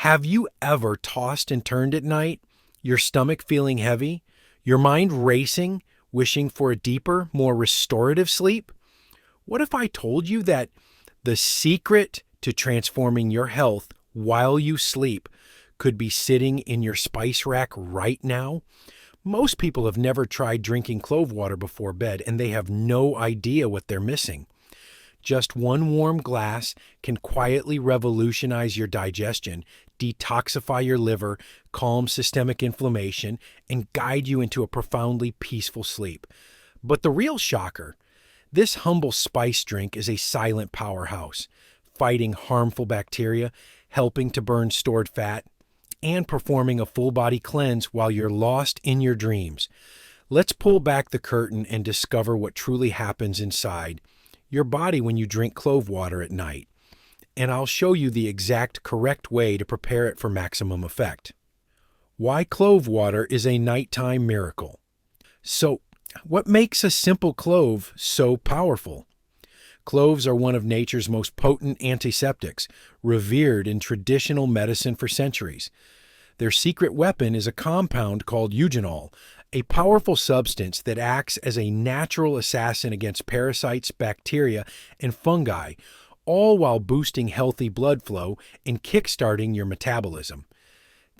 Have you ever tossed and turned at night, your stomach feeling heavy, your mind racing, wishing for a deeper, more restorative sleep? What if I told you that the secret to transforming your health while you sleep could be sitting in your spice rack right now? Most people have never tried drinking clove water before bed, and they have no idea what they're missing. Just one warm glass can quietly revolutionize your digestion, detoxify your liver, calm systemic inflammation, and guide you into a profoundly peaceful sleep. But the real shocker, this humble spice drink is a silent powerhouse, fighting harmful bacteria, helping to burn stored fat, and performing a full-body cleanse while you're lost in your dreams. Let's pull back the curtain and discover what truly happens inside your body when you drink clove water at night. And I'll show you the exact correct way to prepare it for maximum effect. Why clove water is a nighttime miracle. So, what makes a simple clove so powerful? Cloves are one of nature's most potent antiseptics, revered in traditional medicine for centuries. Their secret weapon is a compound called eugenol, a powerful substance that acts as a natural assassin against parasites, bacteria, and fungi, all while boosting healthy blood flow and kickstarting your metabolism.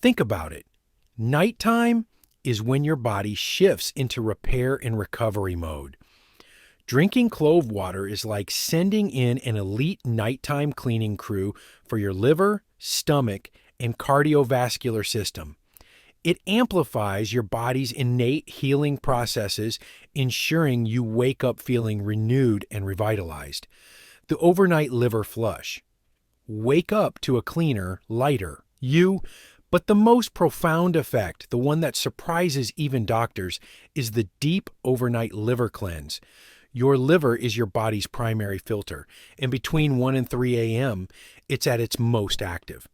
Think about it. Nighttime is when your body shifts into repair and recovery mode. Drinking clove water is like sending in an elite nighttime cleaning crew for your liver, stomach, and cardiovascular system. It amplifies your body's innate healing processes, ensuring you wake up feeling renewed and revitalized. The overnight liver flush. Wake up to a cleaner, lighter you. But the most profound effect, the one that surprises even doctors, is the deep overnight liver cleanse. Your liver is your body's primary filter, and between 1 and 3 a.m., it's at its most active.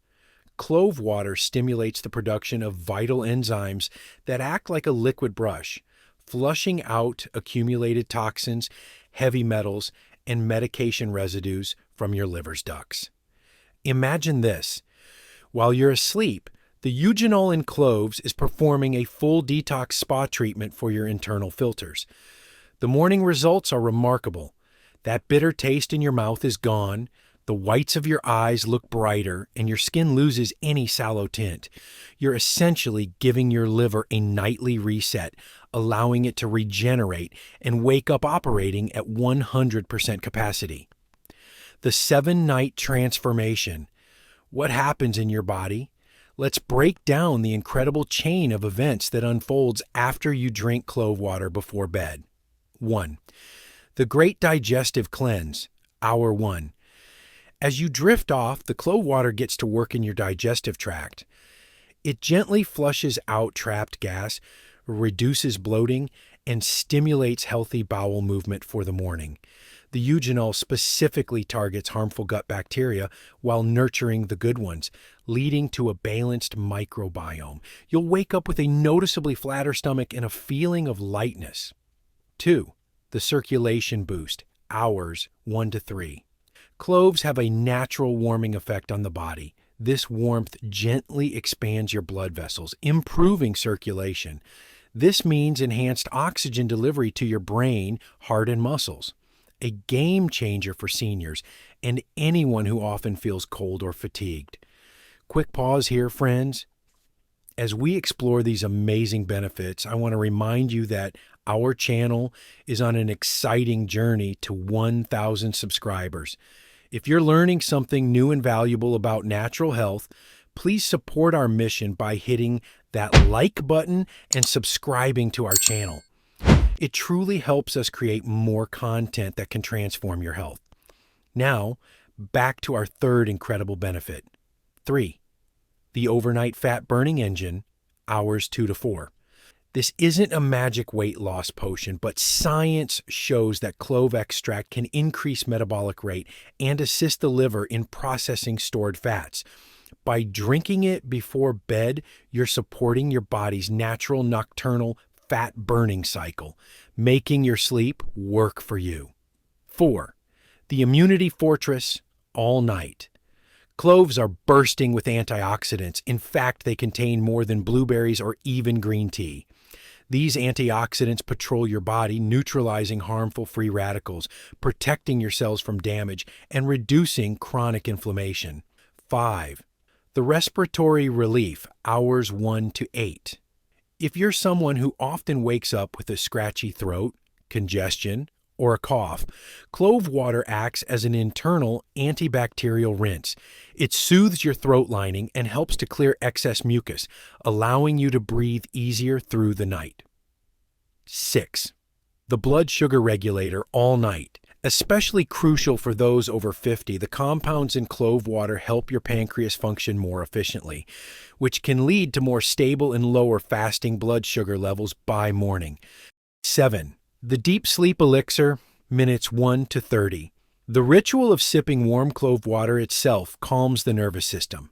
Clove water stimulates the production of vital enzymes that act like a liquid brush, flushing out accumulated toxins, heavy metals, and medication residues from your liver's ducts. Imagine this. While you're asleep, the eugenol in cloves is performing a full detox spa treatment for your internal filters. The morning results are remarkable. That bitter taste in your mouth is gone, the whites of your eyes look brighter, and your skin loses any sallow tint. You're essentially giving your liver a nightly reset, allowing it to regenerate and wake up operating at 100% capacity. The 7-night transformation. What happens in your body? Let's break down the incredible chain of events that unfolds after you drink clove water before bed. 1. The Great Digestive Cleanse, Hour 1. As you drift off, the clove water gets to work in your digestive tract. It gently flushes out trapped gas, reduces bloating, and stimulates healthy bowel movement for the morning. The eugenol specifically targets harmful gut bacteria while nurturing the good ones, leading to a balanced microbiome. You'll wake up with a noticeably flatter stomach and a feeling of lightness. 2. The circulation boost, hours 1 to 3. Cloves have a natural warming effect on the body. This warmth gently expands your blood vessels, improving circulation. This means enhanced oxygen delivery to your brain, heart, and muscles. A game changer for seniors and anyone who often feels cold or fatigued. Quick pause here, friends. As we explore these amazing benefits, I want to remind you that our channel is on an exciting journey to 1,000 subscribers. If you're learning something new and valuable about natural health, please support our mission by hitting that like button and subscribing to our channel. It truly helps us create more content that can transform your health. Now, back to our third incredible benefit. 3. The overnight fat burning engine, hours 2 to 4. This isn't a magic weight loss potion, but science shows that clove extract can increase metabolic rate and assist the liver in processing stored fats. By drinking it before bed, you're supporting your body's natural nocturnal fat burning cycle, making your sleep work for you. 4. The immunity fortress, all night. Cloves are bursting with antioxidants. In fact, they contain more than blueberries or even green tea. These antioxidants patrol your body, neutralizing harmful free radicals, protecting your cells from damage, and reducing chronic inflammation. 5. The respiratory relief, hours 1 to 8. If you're someone who often wakes up with a scratchy throat, congestion, or a cough, clove water acts as an internal antibacterial rinse. It soothes your throat lining and helps to clear excess mucus, allowing you to breathe easier through the night. 6. The blood sugar regulator all night. Especially crucial for those over 50, the compounds in clove water help your pancreas function more efficiently, which can lead to more stable and lower fasting blood sugar levels by morning. 7. The deep sleep elixir, minutes 1 to 30. The ritual of sipping warm clove water itself calms the nervous system.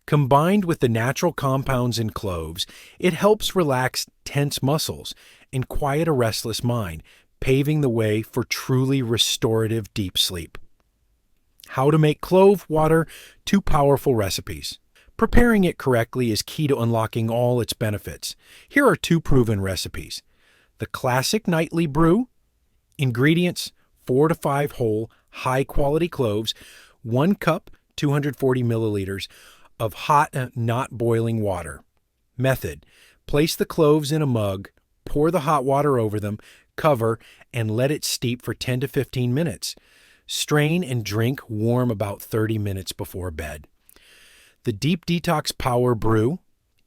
Combined with the natural compounds in cloves, it helps relax tense muscles and quiet a restless mind, paving the way for truly restorative deep sleep. How to make clove water 2 powerful recipes. Preparing it correctly is key to unlocking all its benefits. Here are 2 proven recipes. The classic nightly brew. Ingredients: 4 to 5 whole, high-quality cloves, 1 cup, 240 milliliters, of hot, not boiling water. Method: place the cloves in a mug, pour the hot water over them, cover, and let it steep for 10 to 15 minutes. Strain and drink warm about 30 minutes before bed. The Deep Detox Power Brew.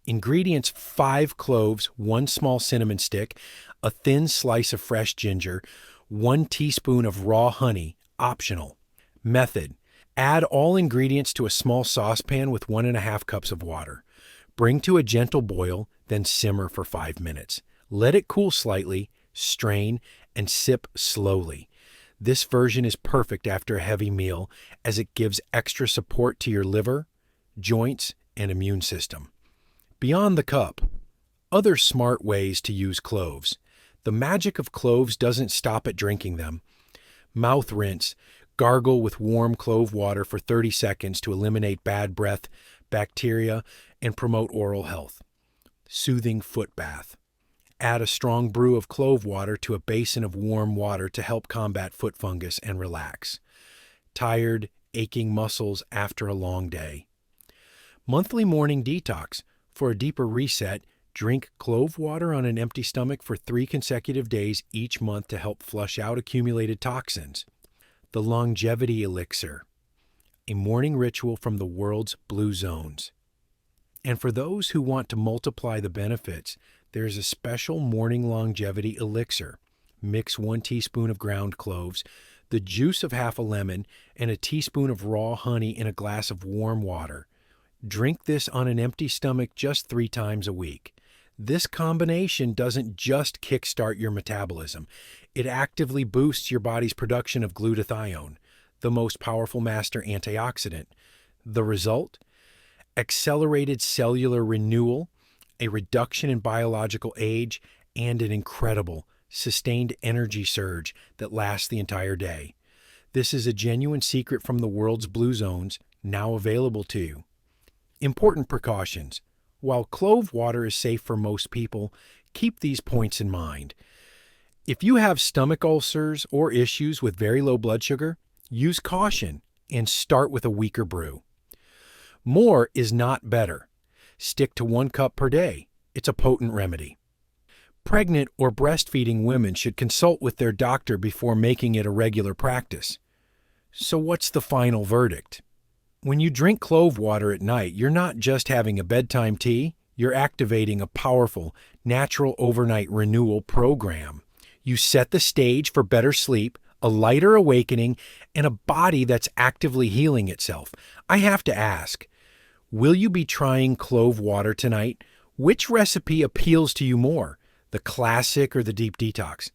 Ingredients: 5 cloves, 1 small cinnamon stick, a thin slice of fresh ginger, 1 teaspoon of raw honey, optional. Method: add all ingredients to a small saucepan with 1.5 cups of water. Bring to a gentle boil, then simmer for 5 minutes. Let it cool slightly, strain, and sip slowly. This version is perfect after a heavy meal as it gives extra support to your liver, joints, and immune system. Beyond the cup, other smart ways to use cloves. The magic of cloves doesn't stop at drinking them. Mouth rinse. Gargle with warm clove water for 30 seconds to eliminate bad breath, bacteria, and promote oral health. Soothing foot bath. Add a strong brew of clove water to a basin of warm water to help combat foot fungus and relax. Tired, aching muscles after a long day. Monthly morning detox. For a deeper reset, drink clove water on an empty stomach for 3 consecutive days each month to help flush out accumulated toxins. The Longevity Elixir, a morning ritual from the world's blue zones. And for those who want to multiply the benefits, there is a special morning longevity elixir. Mix 1 teaspoon of ground cloves, the juice of half a lemon, and a teaspoon of raw honey in a glass of warm water. Drink this on an empty stomach just 3 times a week. This combination doesn't just kickstart your metabolism. It actively boosts your body's production of glutathione, the most powerful master antioxidant. The result? Accelerated cellular renewal, a reduction in biological age, and an incredible, sustained energy surge that lasts the entire day. This is a genuine secret from the world's blue zones, now available to you. Important precautions. While clove water is safe for most people, keep these points in mind. If you have stomach ulcers or issues with very low blood sugar, use caution and start with a weaker brew. More is not better. Stick to 1 cup per day. It's a potent remedy. Pregnant or breastfeeding women should consult with their doctor before making it a regular practice. So what's the final verdict? When you drink clove water at night, you're not just having a bedtime tea, you're activating a powerful, natural overnight renewal program. You set the stage for better sleep, a lighter awakening, and a body that's actively healing itself. I have to ask, will you be trying clove water tonight? Which recipe appeals to you more, the classic or the deep detox?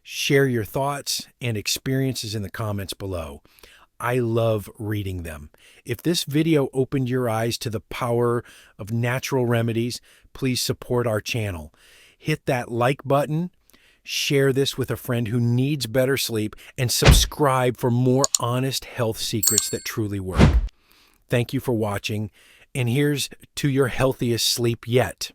Share your thoughts and experiences in the comments below. I love reading them. If this video opened your eyes to the power of natural remedies, please support our channel. Hit that like button, share this with a friend who needs better sleep, and subscribe for more honest health secrets that truly work. Thank you for watching, and here's to your healthiest sleep yet.